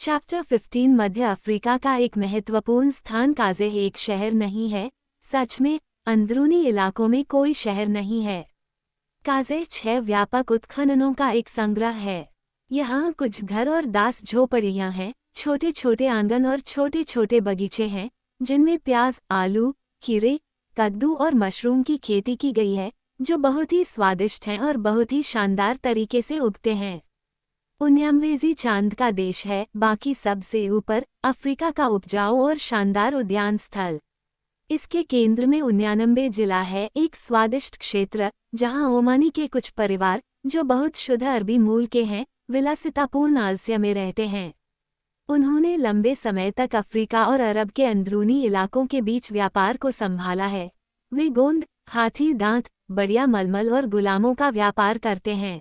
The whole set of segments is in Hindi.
चैप्टर 15 मध्य अफ्रीका का एक महत्वपूर्ण स्थान काज़े एक शहर नहीं है। सच में अंदरूनी इलाकों में कोई शहर नहीं है। काज़े 6 व्यापक उत्खननों का एक संग्रह है। यहाँ कुछ घर और दास झोपड़ियाँ हैं, छोटे छोटे आंगन और छोटे छोटे बगीचे हैं जिनमें प्याज, आलू, खीरे, कद्दू और मशरूम की खेती की गई है, जो बहुत ही स्वादिष्ट हैं और बहुत ही शानदार तरीके से उगते हैं। उन्याम्वेज़ी चांद का देश है, बाकी सबसे ऊपर अफ्रीका का उपजाऊ और शानदार उद्यान स्थल। इसके केंद्र में उन्यानम्बे जिला है, एक स्वादिष्ट क्षेत्र जहां ओमानी के कुछ परिवार जो बहुत शुद्ध अरबी मूल के हैं, विलासितापूर्ण आलस्य में रहते हैं। उन्होंने लंबे समय तक अफ्रीका और अरब के अंदरूनी इलाकों के बीच व्यापार को संभाला है। वे गोंद, हाथी दांत, बढ़िया मलमल और गुलामों का व्यापार करते हैं।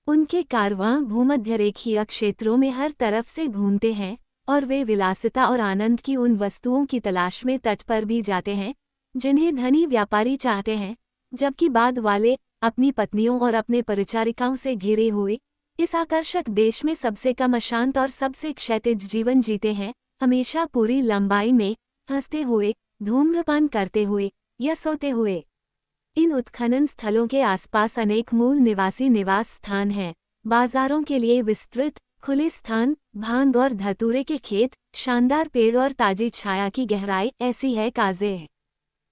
उनके कारवां भूमध्यरेखीय क्षेत्रों में हर तरफ से घूमते हैं और वे विलासिता और आनंद की उन वस्तुओं की तलाश में तट पर भी जाते हैं जिन्हें धनी व्यापारी चाहते हैं, जबकि बाद वाले अपनी पत्नियों और अपने परिचारिकाओं से घिरे हुए इस आकर्षक देश में सबसे कम अशांत और सबसे क्षैतिज जीवन जीते हैं, हमेशा पूरी लंबाई में हंसते हुए, धूम्रपान करते हुए या सोते हुए। इन उत्खनन स्थलों के आसपास अनेक मूल निवासी निवास स्थान हैं, बाजारों के लिए विस्तृत खुले स्थान, भांग और धतूरे के खेत, शानदार पेड़ और ताजी छाया की गहराई ऐसी है काज़े।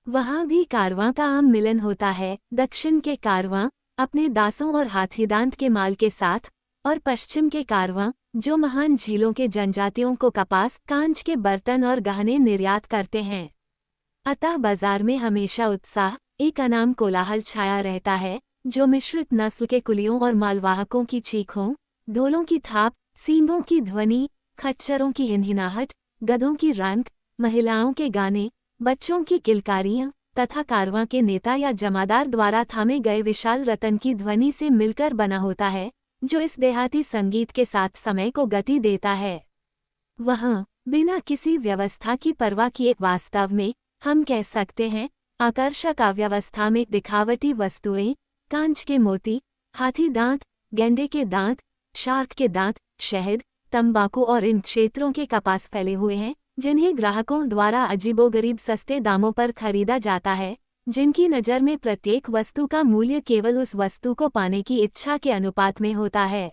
वहाँ भी कारवां का आम मिलन होता है। दक्षिण के कारवां अपने दासों और हाथीदांत के माल के साथ, और पश्चिम के कारवां जो महान झीलों के जनजातियों को कपास, कांच के बर्तन और गहने निर्यात करते हैं। अतः बाजार में हमेशा उत्साह, एक अनाम कोलाहल छाया रहता है जो मिश्रित नस्ल के कुलियों और मालवाहकों की चीखों, ढोलों की थाप, सींगों की ध्वनि, खच्चरों की हिनहिनाहट, गधों की रंक, महिलाओं के गाने, बच्चों की किलकारियां तथा कारवां के नेता या जमादार द्वारा थामे गए विशाल रतन की ध्वनि से मिलकर बना होता है, जो इस देहाती संगीत के साथ समय को गति देता है। वहाँ बिना किसी व्यवस्था की परवाह किए वास्तव में हम कह सकते हैं आकर्षक अव्यवस्था में दिखावटी वस्तुएं, कांच के मोती, हाथी दांत, गेंडे के दांत, शार्क के दांत, शहद, तंबाकू और इन क्षेत्रों के कपास फैले हुए हैं जिन्हें ग्राहकों द्वारा अजीबोगरीब सस्ते दामों पर खरीदा जाता है, जिनकी नज़र में प्रत्येक वस्तु का मूल्य केवल उस वस्तु को पाने की इच्छा के अनुपात में होता है।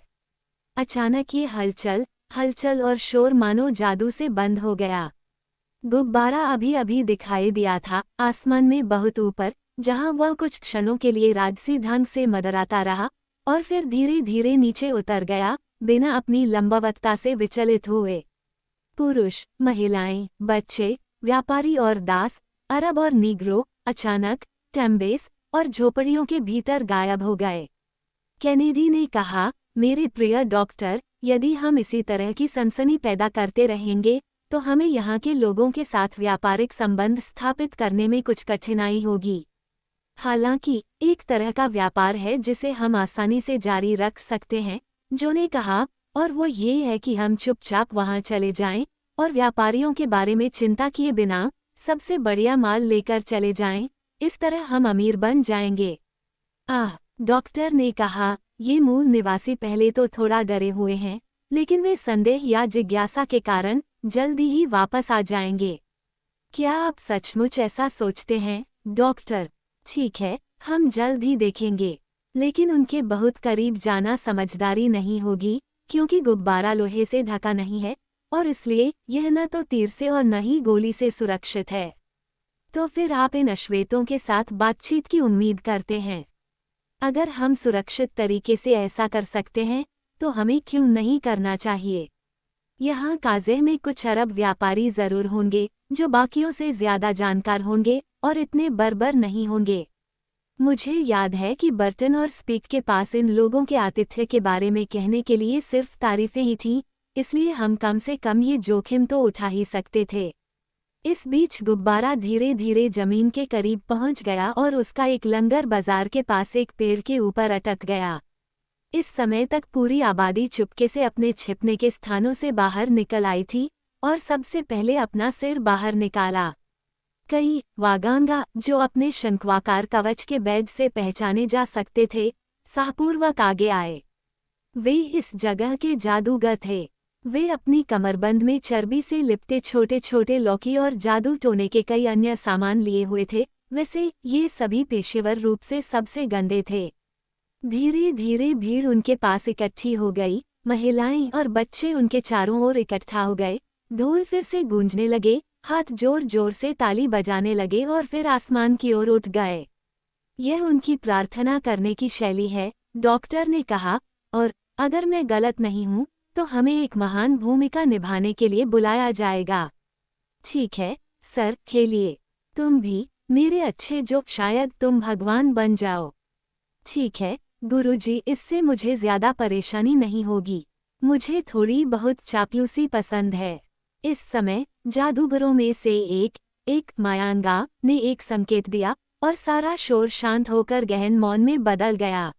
अचानक ये हलचल और शोर मानो जादू से बंद हो गया। गुब्बारा अभी अभी दिखाई दिया था आसमान में बहुत ऊपर, जहां वह कुछ क्षणों के लिए राजसी ढंग से मडराता रहा और फिर धीरे धीरे नीचे उतर गया, बिना अपनी लंबवतता से विचलित हुए। पुरुष, महिलाएं, बच्चे, व्यापारी और दास, अरब और नीग्रो अचानक टेम्बेस और झोपड़ियों के भीतर गायब हो गए। कैनेडी ने कहा, मेरे प्रिय डॉक्टर, यदि हम इसी तरह की सनसनी पैदा करते रहेंगे तो हमें यहाँ के लोगों के साथ व्यापारिक संबंध स्थापित करने में कुछ कठिनाई होगी। हालांकि एक तरह का व्यापार है जिसे हम आसानी से जारी रख सकते हैं, जो ने कहा, और वो ये है कि हम चुपचाप वहाँ चले जाएं और व्यापारियों के बारे में चिंता किए बिना सबसे बढ़िया माल लेकर चले जाएं। इस तरह हम अमीर बन जाएंगे। डॉक्टर ने कहा, ये मूल निवासी पहले तो थोड़ा डरे हुए हैं, लेकिन वे संदेह या जिज्ञासा के कारण जल्दी ही वापस आ जाएंगे। क्या आप सचमुच ऐसा सोचते हैं, डॉक्टर? ठीक है, हम जल्द ही देखेंगे, लेकिन उनके बहुत करीब जाना समझदारी नहीं होगी क्योंकि गुब्बारा लोहे से ढका नहीं है और इसलिए यह न तो तीर से और न ही गोली से सुरक्षित है। तो फिर आप इन अश्वेतों के साथ बातचीत की उम्मीद करते हैं? अगर हम सुरक्षित तरीके से ऐसा कर सकते हैं तो हमें क्यों नहीं करना चाहिए? यहाँ काज़े में कुछ अरब व्यापारी जरूर होंगे जो बाकियों से ज्यादा जानकार होंगे और इतने बर्बर नहीं होंगे। मुझे याद है कि बर्टन और स्पीक के पास इन लोगों के आतिथ्य के बारे में कहने के लिए सिर्फ तारीफें ही थीं, इसलिए हम कम से कम ये जोखिम तो उठा ही सकते थे। इस बीच गुब्बारा धीरे धीरे जमीन के करीब पहुंच गया और उसका एक लंगर बाजार के पास एक पेड़ के ऊपर अटक गया। इस समय तक पूरी आबादी चुपके से अपने छिपने के स्थानों से बाहर निकल आई थी और सबसे पहले अपना सिर बाहर निकाला। कई वागांगा जो अपने शंक्वाकार कवच के बैज से पहचाने जा सकते थे, साहपूर्वक आगे आए। वे इस जगह के जादूगर थे। वे अपनी कमरबंद में चर्बी से लिपटे छोटे छोटे लौकी और जादू टोने के कई अन्य सामान लिए हुए थे। वैसे ये सभी पेशेवर रूप से सबसे गंदे थे। धीरे धीरे भीड़ उनके पास इकट्ठी हो गई। महिलाएं और बच्चे उनके चारों ओर इकट्ठा हो गए। ढोल फिर से गूंजने लगे, हाथ जोर जोर से ताली बजाने लगे और फिर आसमान की ओर उठ गए। यह उनकी प्रार्थना करने की शैली है, डॉक्टर ने कहा, और अगर मैं गलत नहीं हूं तो हमें एक महान भूमिका निभाने के लिए बुलाया जाएगा। ठीक है सर, खेलिए। तुम भी मेरे अच्छे जो, शायद तुम भगवान बन जाओ। ठीक है गुरुजी, इससे मुझे ज्यादा परेशानी नहीं होगी। मुझे थोड़ी बहुत चापलूसी पसंद है। इस समय जादूगरों में से एक मायांगा ने एक संकेत दिया और सारा शोर शांत होकर गहन मौन में बदल गया।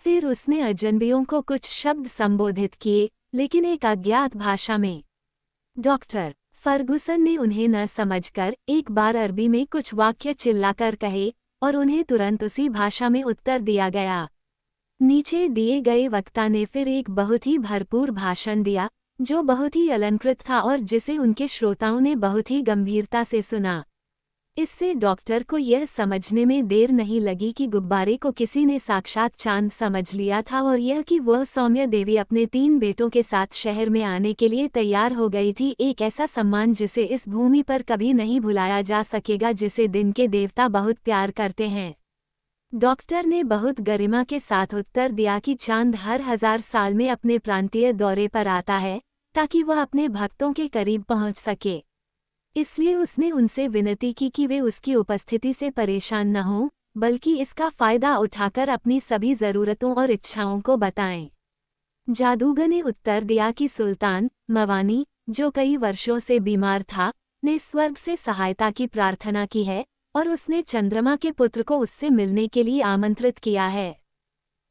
फिर उसने अजनबियों को कुछ शब्द संबोधित किए, लेकिन एक अज्ञात भाषा में। डॉक्टर फर्गुसन ने उन्हें न समझकर एक बार अरबी में कुछ वाक्य चिल्लाकर कहे और उन्हें तुरंत उसी भाषा में उत्तर दिया गया। नीचे दिए गए वक्ता ने फिर एक बहुत ही भरपूर भाषण दिया, जो बहुत ही अलंकृत था और जिसे उनके श्रोताओं ने बहुत ही गंभीरता से सुना। इससे डॉक्टर को यह समझने में देर नहीं लगी कि गुब्बारे को किसी ने साक्षात चांद समझ लिया था और यह कि वह सौम्य देवी अपने 3 बेटों के साथ शहर में आने के लिए तैयार हो गई थी। एक ऐसा सम्मान जिसे इस भूमि पर कभी नहीं भुलाया जा सकेगा, जिसे दिन के देवता बहुत प्यार करते हैं। डॉक्टर ने बहुत गरिमा के साथ उत्तर दिया कि चांद हर 1000 साल में अपने प्रांतीय दौरे पर आता है, ताकि वह अपने भक्तों के करीब पहुंच सके। इसलिए उसने उनसे विनती की कि वे उसकी उपस्थिति से परेशान न हों, बल्कि इसका फायदा उठाकर अपनी सभी ज़रूरतों और इच्छाओं को बताएं। जादूगर ने उत्तर दिया कि सुल्तान मवानी, जो कई वर्षों से बीमार था, ने स्वर्ग से सहायता की प्रार्थना की है और उसने चंद्रमा के पुत्र को उससे मिलने के लिए आमंत्रित किया है।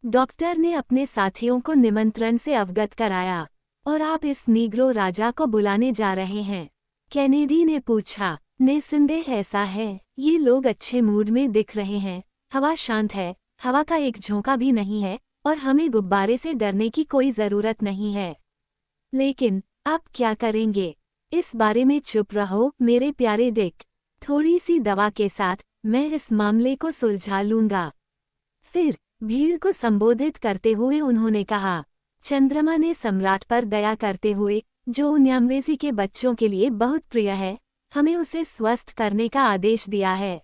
डॉक्टर ने अपने साथियों को निमंत्रण से अवगत कराया। और आप इस नीग्रो राजा को बुलाने जा रहे हैं? कैनेडी ने पूछा। निस्संदेह ऐसा है। ये लोग अच्छे मूड में दिख रहे हैं। हवा शांत है, हवा का एक झोंका भी नहीं है और हमें गुब्बारे से डरने की कोई ज़रूरत नहीं है। लेकिन आप क्या करेंगे? इस बारे में चुप रहो मेरे प्यारे डिक। थोड़ी सी दवा के साथ मैं इस मामले को सुलझा लूंगा। फिर भीड़ को संबोधित करते हुए उन्होंने कहा, चंद्रमा ने सम्राट पर दया करते हुए, जो न्यामवेसी के बच्चों के लिए बहुत प्रिय है, हमें उसे स्वस्थ करने का आदेश दिया है।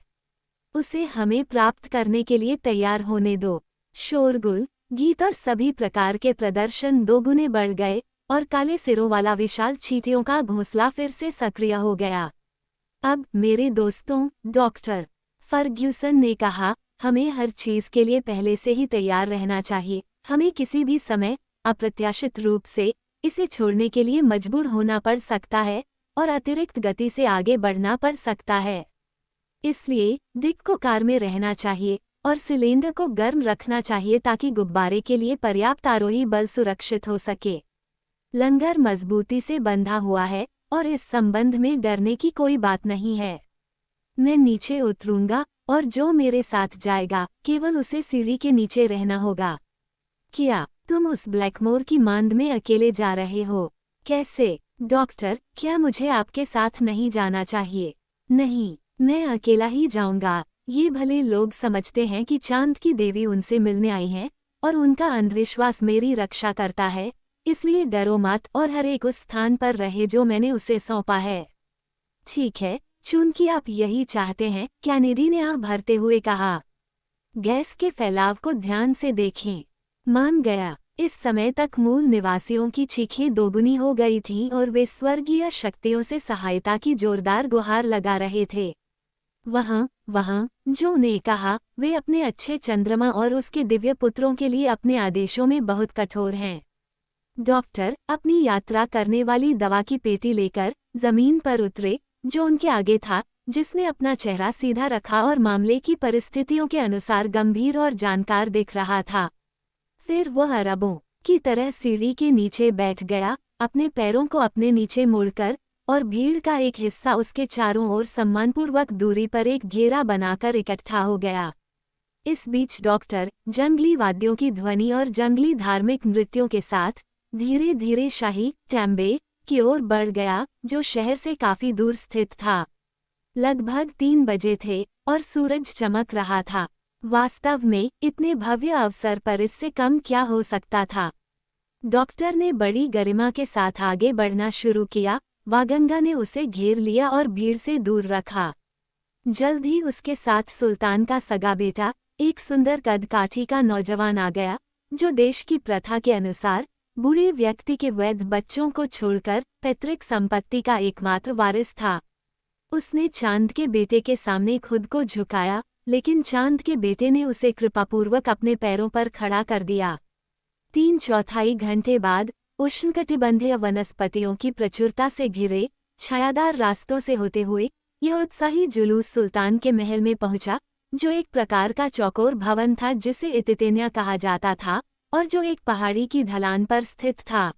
उसे हमें प्राप्त करने के लिए तैयार होने दो। शोरगुल, गीत और सभी प्रकार के प्रदर्शन दोगुने बढ़ गए और काले सिरों वाला विशाल चींटियों का घोंसला फिर से सक्रिय हो गया। अब मेरे दोस्तों, डॉक्टर फर्ग्यूसन ने कहा, हमें हर चीज के लिए पहले से ही तैयार रहना चाहिए। हमें किसी भी समय अप्रत्याशित रूप से इसे छोड़ने के लिए मजबूर होना पड़ सकता है और अतिरिक्त गति से आगे बढ़ना पड़ सकता है। इसलिए डिक को कार में रहना चाहिए और सिलेंडर को गर्म रखना चाहिए ताकि गुब्बारे के लिए पर्याप्त आरोही बल सुरक्षित हो सके। लंगर मजबूती से बंधा हुआ है और इस संबंध में डरने की कोई बात नहीं है। मैं नीचे उतरूंगा और जो मेरे साथ जाएगा केवल उसे सीढ़ी के नीचे रहना होगा। क्या तुम उस ब्लैकमोर की मांद में अकेले जा रहे हो? कैसे? डॉक्टर, क्या मुझे आपके साथ नहीं जाना चाहिए? नहीं, मैं अकेला ही जाऊंगा। ये भले लोग समझते हैं कि चांद की देवी उनसे मिलने आई है और उनका अंधविश्वास मेरी रक्षा करता है, इसलिए डरो मत और हर एक उस स्थान पर रहे जो मैंने उसे सौंपा है। ठीक है, चूंकि आप यही चाहते हैं, कैनेडी ने आह भरते हुए कहा। गैस के फैलाव को ध्यान से देखें। मान गया। इस समय तक मूल निवासियों की चीखें दोगुनी हो गई थीं और वे स्वर्गीय शक्तियों से सहायता की जोरदार गुहार लगा रहे थे। वहाँ, जो ने कहा, वे अपने अच्छे चंद्रमा और उसके दिव्य पुत्रों के लिए अपने आदेशों में बहुत कठोर हैं। डॉक्टर अपनी यात्रा करने वाली दवा की पेटी लेकर जमीन पर उतरे, जो उनके आगे था, जिसने अपना चेहरा सीधा रखा और मामले की परिस्थितियों के अनुसार गंभीर और जानकार दिख रहा था। फिर वह अरबों की तरह सीढ़ी के नीचे बैठ गया, अपने पैरों को अपने नीचे मोड़कर, और भीड़ का एक हिस्सा उसके चारों ओर सम्मानपूर्वक दूरी पर एक घेरा बनाकर इकट्ठा हो गया। इस बीच डॉक्टर जंगली वाद्यों की ध्वनि और जंगली धार्मिक नृत्यों के साथ धीरे धीरे शाही टैम्बे की ओर बढ़ गया, जो शहर से काफी दूर स्थित था। लगभग 3 बजे थे और सूरज चमक रहा था। वास्तव में इतने भव्य अवसर पर इससे कम क्या हो सकता था। डॉक्टर ने बड़ी गरिमा के साथ आगे बढ़ना शुरू किया। वागंगा ने उसे घेर लिया और भीड़ से दूर रखा। जल्द ही उसके साथ सुल्तान का सगा बेटा, एक सुंदर कदकाठी का नौजवान आ गया, जो देश की प्रथा के अनुसार बूढ़े व्यक्ति के वैध बच्चों को छोड़कर पैतृक संपत्ति का एकमात्र वारिस था। उसने चांद के बेटे के सामने खुद को झुकाया, लेकिन चांद के बेटे ने उसे कृपापूर्वक अपने पैरों पर खड़ा कर दिया। 3/4 घंटे बाद उष्णकटिबंधीय वनस्पतियों की प्रचुरता से घिरे छायादार रास्तों से होते हुए यह उत्साही जुलूस सुल्तान के महल में पहुंचा, जो एक प्रकार का चौकोर भवन था जिसे इतितेन्या कहा जाता था और जो एक पहाड़ी की ढलान पर स्थित था।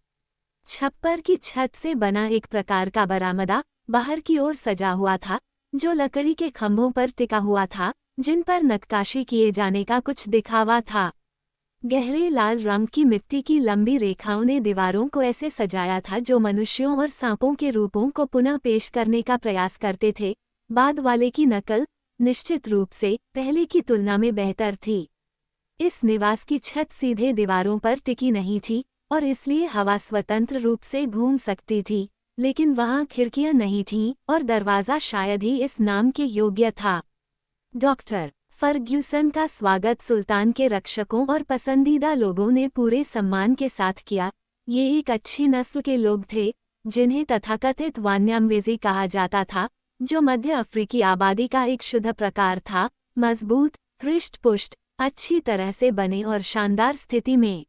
छप्पर की छत से बना एक प्रकार का बरामदा बाहर की ओर सजा हुआ था, जो लकड़ी के खंभों पर टिका हुआ था, जिन पर नक्काशी किए जाने का कुछ दिखावा था। गहरे लाल रंग की मिट्टी की लंबी रेखाओं ने दीवारों को ऐसे सजाया था जो मनुष्यों और सांपों के रूपों को पुनः पेश करने का प्रयास करते थे। बाद वाले की नकल निश्चित रूप से पहले की तुलना में बेहतर थी। इस निवास की छत सीधे दीवारों पर टिकी नहीं थी और इसलिए हवा स्वतंत्र रूप से घूम सकती थी, लेकिन वहां खिड़कियां नहीं थीं और दरवाज़ा शायद ही इस नाम के योग्य था। डॉक्टर फर्ग्यूसन का स्वागत सुल्तान के रक्षकों और पसंदीदा लोगों ने पूरे सम्मान के साथ किया। ये एक अच्छी नस्ल के लोग थे, जिन्हें तथाकथित वान्यामवेजी कहा जाता था, जो मध्य अफ्रीकी आबादी का एक शुद्ध प्रकार था, मजबूत, हृष्ट-पुष्ट, अच्छी तरह से बने और शानदार स्थिति में।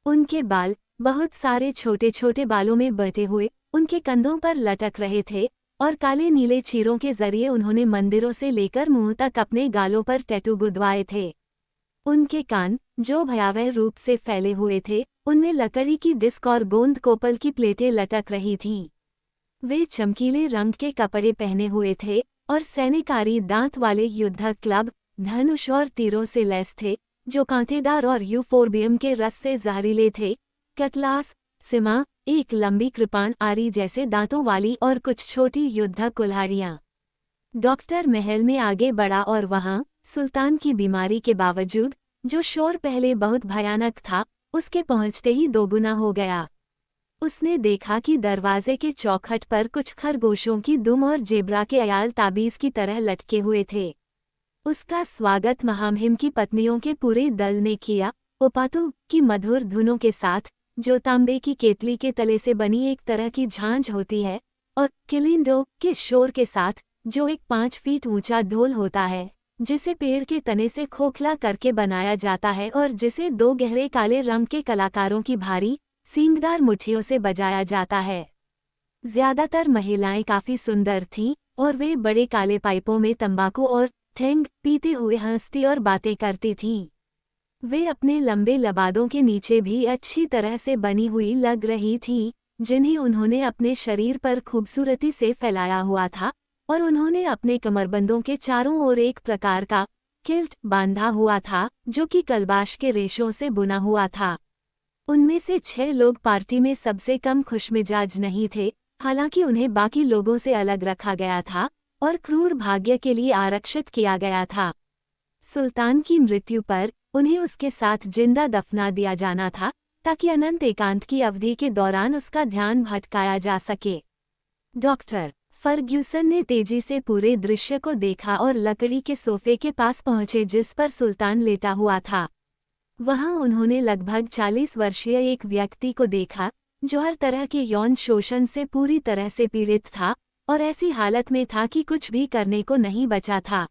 उनके बाल बहुत सारे छोटे छोटे बालों में बटे हुए उनके कंधों पर लटक रहे थे और काले नीले चीरों के जरिए उन्होंने मंदिरों से लेकर मुंह तक अपने गालों पर टैटू गुदवाए थे। उनके कान, जो भयावह रूप से फैले हुए थे, उनमें लकड़ी की डिस्क और गोंद कोपल की प्लेटें लटक रही थीं। वे चमकीले रंग के कपड़े पहने हुए थे और सैनिकारी दांत वाले युद्ध क्लब, धनुष और तीरों से लैस थे, जो कांटेदार और यूफोर्बियम के रस से जहरीले थे। कटलास, सिमा, एक लंबी कृपाण आरी जैसे दांतों वाली और कुछ छोटी युद्ध कुल्हाड़ियां। डॉक्टर महल में आगे बढ़ा और वहां सुल्तान की बीमारी के बावजूद, जो शोर पहले बहुत भयानक था, उसके पहुंचते ही दोगुना हो गया। उसने देखा कि दरवाजे के चौखट पर कुछ खरगोशों की दुम और जेब्रा के अयाल ताबीज की तरह लटके हुए थे। उसका स्वागत महामहिम की पत्नियों के पूरे दल ने किया, ओपातु की मधुर धुनों के साथ, जो तांबे की केतली के तले से बनी एक तरह की झांझ होती है, और किलिंडो के शोर के साथ, जो एक 5 फीट ऊंचा ढोल होता है, जिसे पेड़ के तने से खोखला करके बनाया जाता है और जिसे 2 गहरे काले रंग के कलाकारों की भारी सींगदार मुट्ठियों से बजाया जाता है। ज्यादातर महिलाएं काफी सुंदर थीं और वे बड़े काले पाइपों में तंबाकू और थेंग पीते हुए हंसती और बातें करती थीं। वे अपने लंबे लबादों के नीचे भी अच्छी तरह से बनी हुई लग रही थीं, जिन्हें उन्होंने अपने शरीर पर खूबसूरती से फैलाया हुआ था, और उन्होंने अपने कमरबंदों के चारों ओर एक प्रकार का किल्ट बांधा हुआ था, जो कि कलबाश के रेशों से बुना हुआ था। उनमें से 6 लोग पार्टी में सबसे कम खुशमिजाज नहीं थे, हालांकि उन्हें बाकी लोगों से अलग रखा गया था और क्रूर भाग्य के लिए आरक्षित किया गया था। सुल्तान की मृत्यु पर उन्हें उसके साथ जिंदा दफना दिया जाना था, ताकि अनंत एकांत की अवधि के दौरान उसका ध्यान भटकाया जा सके। डॉक्टर फर्ग्यूसन ने तेजी से पूरे दृश्य को देखा और लकड़ी के सोफे के पास पहुंचे जिस पर सुल्तान लेटा हुआ था। वहां उन्होंने लगभग 40 वर्षीय एक व्यक्ति को देखा, जो हर तरह के यौन शोषण से पूरी तरह से पीड़ित था और ऐसी हालत में था कि कुछ भी करने को नहीं बचा था।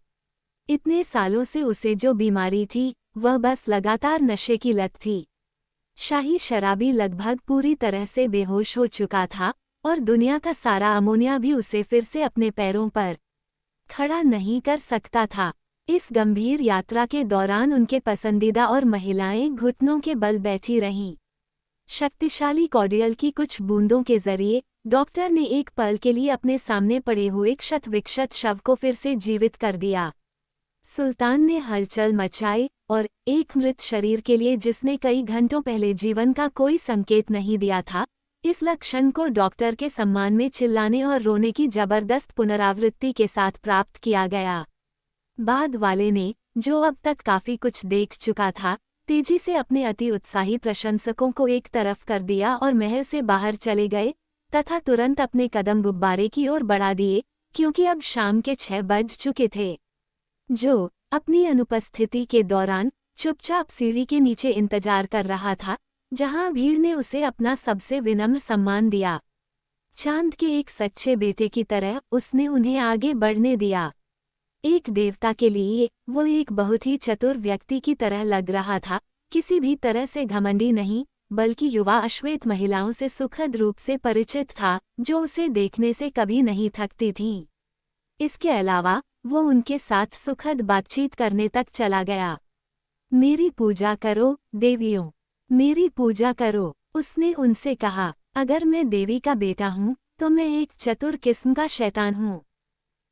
इतने सालों से उसे जो बीमारी थी, वह बस लगातार नशे की लत थी। शाही शराबी लगभग पूरी तरह से बेहोश हो चुका था और दुनिया का सारा अमोनिया भी उसे फिर से अपने पैरों पर खड़ा नहीं कर सकता था। इस गंभीर यात्रा के दौरान उनके पसंदीदा और महिलाएं घुटनों के बल बैठी रहीं। शक्तिशाली कॉर्डियल की कुछ बूंदों के जरिए डॉक्टर ने एक पल के लिए अपने सामने पड़े हुए क्षत विक्षत शव को फिर से जीवित कर दिया। सुल्तान ने हलचल मचाई और एक मृत शरीर के लिए जिसने कई घंटों पहले जीवन का कोई संकेत नहीं दिया था, इस लक्षण को डॉक्टर के सम्मान में चिल्लाने और रोने की जबरदस्त पुनरावृत्ति के साथ प्राप्त किया गया। बाद वाले ने, जो अब तक काफी कुछ देख चुका था, तेजी से अपने अति उत्साही प्रशंसकों को एक तरफ कर दिया और महल से बाहर चले गए तथा तुरंत अपने कदम गुब्बारे की ओर बढ़ा दिए, क्योंकि अब शाम के 6 बज चुके थे। जो अपनी अनुपस्थिति के दौरान चुपचाप सीढ़ी के नीचे इंतजार कर रहा था, जहां भीड़ ने उसे अपना सबसे विनम्र सम्मान दिया। चांद के एक सच्चे बेटे की तरह उसने उन्हें आगे बढ़ने दिया। एक देवता के लिए वो एक बहुत ही चतुर व्यक्ति की तरह लग रहा था, किसी भी तरह से घमंडी नहीं, बल्कि युवा अश्वेत महिलाओं से सुखद रूप से परिचित था, जो उसे देखने से कभी नहीं थकती थीं। इसके अलावा वो उनके साथ सुखद बातचीत करने तक चला गया। मेरी पूजा करो, देवियों, मेरी पूजा करो, उसने उनसे कहा। अगर मैं देवी का बेटा हूँ, तो मैं एक चतुर किस्म का शैतान हूँ।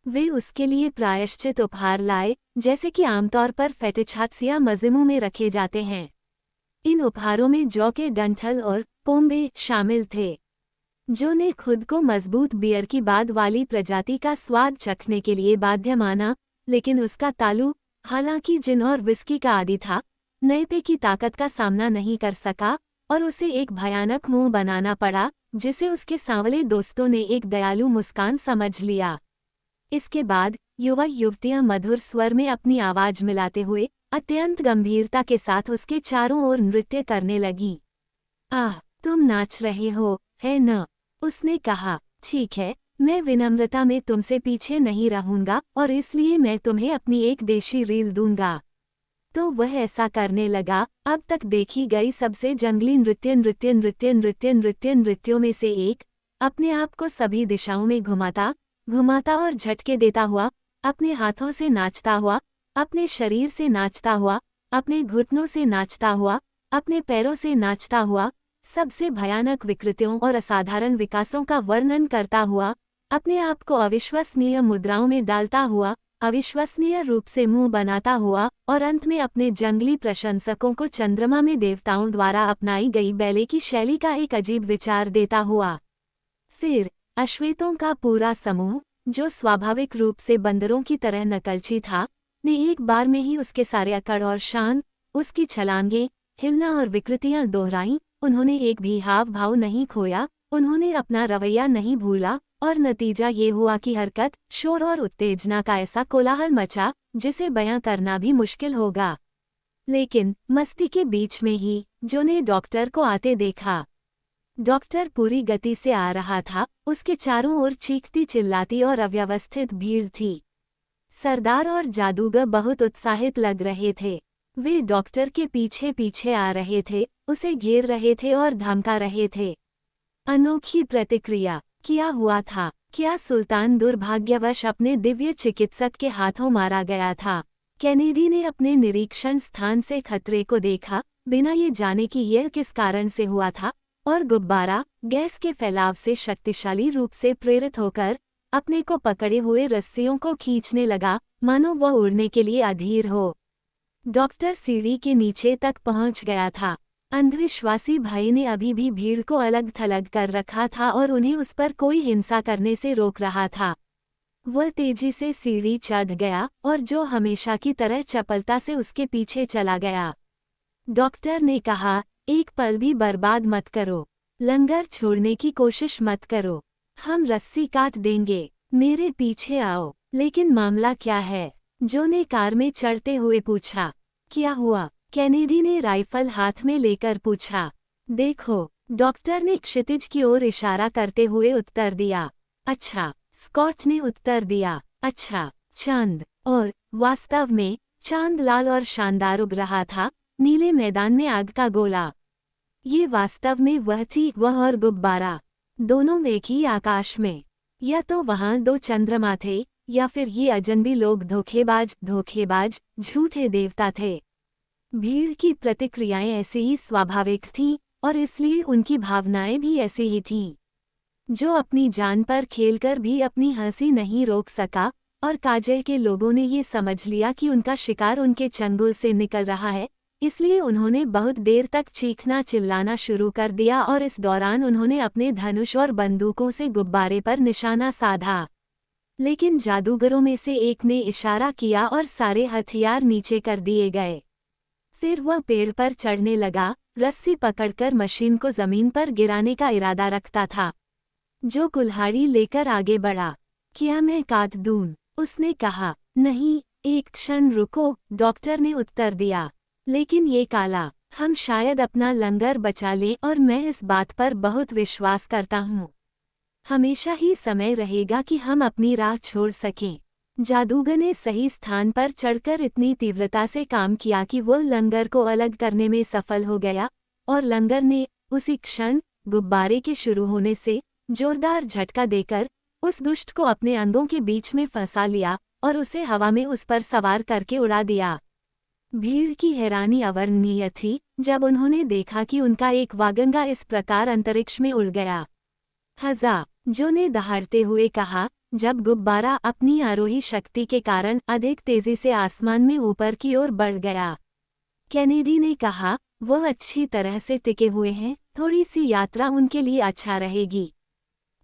वे उसके लिए प्रायश्चित उपहार लाए, जैसे कि आमतौर पर फेटिछात्स या मज़िमों में रखे जाते हैं। इन उपहारों में जौ के डंठल और पोम्बे शामिल थे। जो ने खुद को मजबूत बियर की बाद वाली प्रजाति का स्वाद चखने के लिए बाध्य माना, लेकिन उसका तालु, हालांकि जिन और विस्की का आदी था, नए पे की ताकत का सामना नहीं कर सका और उसे एक भयानक मुंह बनाना पड़ा, जिसे उसके सांवले दोस्तों ने एक दयालु मुस्कान समझ लिया। इसके बाद युवा युवतियां मधुर स्वर में अपनी आवाज मिलाते हुए अत्यंत गंभीरता के साथ उसके चारों ओर नृत्य करने लगीं। आह, तुम नाच रहे हो, है न? उसने कहा। ठीक है, मैं विनम्रता में तुमसे पीछे नहीं रहूंगा और इसलिए मैं तुम्हें अपनी एक देशी रील दूंगा। तो वह ऐसा करने लगा। अब तक देखी गई सबसे जंगली नृत्यों में से एक, अपने आप को सभी दिशाओं में घुमाता और झटके देता हुआ, अपने हाथों से नाचता हुआ, अपने शरीर से नाचता हुआ, अपने घुटनों से नाचता हुआ, अपने पैरों से नाचता हुआ, सबसे भयानक विकृतियों और असाधारण विकासों का वर्णन करता हुआ, अपने आप को अविश्वसनीय मुद्राओं में डालता हुआ, अविश्वसनीय रूप से मुंह बनाता हुआ और अंत में अपने जंगली प्रशंसकों को चंद्रमा में देवताओं द्वारा अपनाई गई बैले की शैली का एक अजीब विचार देता हुआ। फिर अश्वेतों का पूरा समूह, जो स्वाभाविक रूप से बंदरों की तरह नकलची था, ने एक बार में ही उसके सारे अकड़ और शान, उसकी छलांगें, हिलना और विकृतियां दोहराईं। उन्होंने एक भी हाव भाव नहीं खोया, उन्होंने अपना रवैया नहीं भूला और नतीजा ये हुआ कि हरकत, शोर और उत्तेजना का ऐसा कोलाहल मचा, जिसे बयां करना भी मुश्किल होगा। लेकिन मस्ती के बीच में ही जो ने डॉक्टर को आते देखा। डॉक्टर पूरी गति से आ रहा था, उसके चारों ओर चीखती चिल्लाती और अव्यवस्थित भीड़ थी। सरदार और जादूगर बहुत उत्साहित लग रहे थे। वे डॉक्टर के पीछे पीछे आ रहे थे, उसे घेर रहे थे और धमका रहे थे। अनोखी प्रतिक्रिया। क्या हुआ था? क्या सुल्तान दुर्भाग्यवश अपने दिव्य चिकित्सक के हाथों मारा गया था? कैनेडी ने अपने निरीक्षण स्थान से खतरे को देखा, बिना ये जाने कि यह किस कारण से हुआ था, और गुब्बारा, गैस के फैलाव से शक्तिशाली रूप से प्रेरित होकर, अपने को पकड़े हुए रस्सियों को खींचने लगा, मानो वह उड़ने के लिए अधीर हो। डॉक्टर सीढ़ी के नीचे तक पहुंच गया था। अंधविश्वासी भाई ने अभी भी भीड़ को अलग थलग कर रखा था और उन्हें उस पर कोई हिंसा करने से रोक रहा था। वह तेजी से सीढ़ी चढ़ गया और जो हमेशा की तरह चपलता से उसके पीछे चला गया। डॉक्टर ने कहा, एक पल भी बर्बाद मत करो, लंगर छोड़ने की कोशिश मत करो, हम रस्सी काट देंगे, मेरे पीछे आओ। लेकिन मामला क्या है? जो ने कार में चढ़ते हुए पूछा। क्या हुआ? कैनेडी ने राइफल हाथ में लेकर पूछा। देखो, डॉक्टर ने क्षितिज की ओर इशारा करते हुए उत्तर दिया। अच्छा, स्कॉट ने उत्तर दिया। अच्छा, चांद। और वास्तव में चांद लाल और शानदार उग रहा था, नीले मैदान में आग का गोला। ये वास्तव में वह थी, वह और गुब्बारा, दोनों एक ही आकाश में। या तो वहां 2 चंद्रमा थे, या फिर ये अजनबी लोग धोखेबाज झूठे देवता थे। भीड़ की प्रतिक्रियाएं ऐसे ही स्वाभाविक थीं और इसलिए उनकी भावनाएं भी ऐसी ही थीं। जो अपनी जान पर खेलकर भी अपनी हंसी नहीं रोक सका और काजे के लोगों ने ये समझ लिया कि उनका शिकार उनके चंगुल से निकल रहा है, इसलिए उन्होंने बहुत देर तक चीखना चिल्लाना शुरू कर दिया और इस दौरान उन्होंने अपने धनुष और बंदूकों से गुब्बारे पर निशाना साधा। लेकिन जादूगरों में से एक ने इशारा किया और सारे हथियार नीचे कर दिए गए। फिर वह पेड़ पर चढ़ने लगा, रस्सी पकड़कर मशीन को जमीन पर गिराने का इरादा रखता था। जो कुल्हाड़ी लेकर आगे बढ़ा। क्या मैं काट दूं? उसने कहा। नहीं, एक क्षण रुको, डॉक्टर ने उत्तर दिया। लेकिन ये काला, हम शायद अपना लंगर बचा लें और मैं इस बात पर बहुत विश्वास करता हूँ। हमेशा ही समय रहेगा कि हम अपनी राह छोड़ सकें। जादूगर ने सही स्थान पर चढ़कर इतनी तीव्रता से काम किया कि वो लंगर को अलग करने में सफल हो गया और लंगर ने उसी क्षण गुब्बारे के शुरू होने से जोरदार झटका देकर उस दुष्ट को अपने अंगों के बीच में फंसा लिया और उसे हवा में उस पर सवार करके उड़ा दिया। भीड़ की हैरानी अवर्णनीय थी जब उन्होंने देखा कि उनका एक वागंगा इस प्रकार अंतरिक्ष में उड़ गया। हज़ा, जो ने दहाड़ते हुए कहा, जब गुब्बारा अपनी आरोही शक्ति के कारण अधिक तेजी से आसमान में ऊपर की ओर बढ़ गया। कैनेडी ने कहा, वह अच्छी तरह से टिके हुए हैं, थोड़ी सी यात्रा उनके लिए अच्छा रहेगी।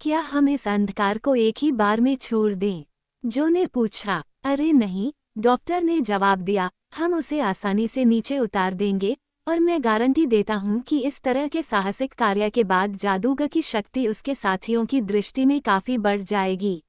क्या हम इस अंधकार को एक ही बार में छोड़ दें? जो ने पूछा। अरे नहीं, डॉक्टर ने जवाब दिया, हम उसे आसानी से नीचे उतार देंगे और मैं गारंटी देता हूँ कि इस तरह के साहसिक कार्य के बाद जादूगर की शक्ति उसके साथियों की दृष्टि में काफ़ी बढ़ जाएगी।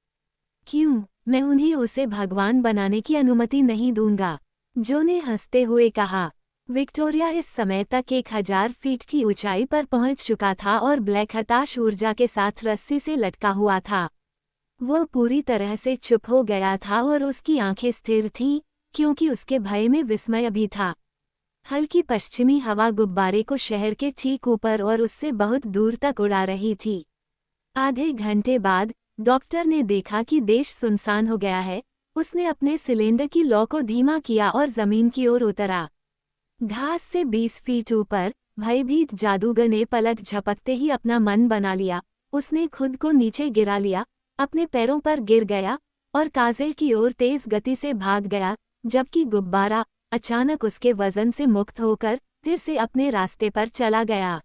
क्यों? मैं उन्हें उसे भगवान बनाने की अनुमति नहीं दूंगा, जो ने हंसते हुए कहा। विक्टोरिया इस समय तक 1000 फीट की ऊंचाई पर पहुंच चुका था और ब्लैक हताश ऊर्जा के साथ रस्सी से लटका हुआ था। वह पूरी तरह से चुप हो गया था और उसकी आंखें स्थिर थीं, क्योंकि उसके भय में विस्मय भी था। हल्की पश्चिमी हवा गुब्बारे को शहर के ठीक ऊपर और उससे बहुत दूर तक उड़ा रही थी। आधे घंटे बाद डॉक्टर ने देखा कि देश सुनसान हो गया है। उसने अपने सिलेंडर की लौ को धीमा किया और जमीन की ओर उतरा। घास से 20 फीट ऊपर भयभीत जादूगर ने पलक झपकते ही अपना मन बना लिया। उसने खुद को नीचे गिरा लिया, अपने पैरों पर गिर गया और काजे की ओर तेज गति से भाग गया, जबकि गुब्बारा अचानक उसके वजन से मुक्त होकर फिर से अपने रास्ते पर चला गया।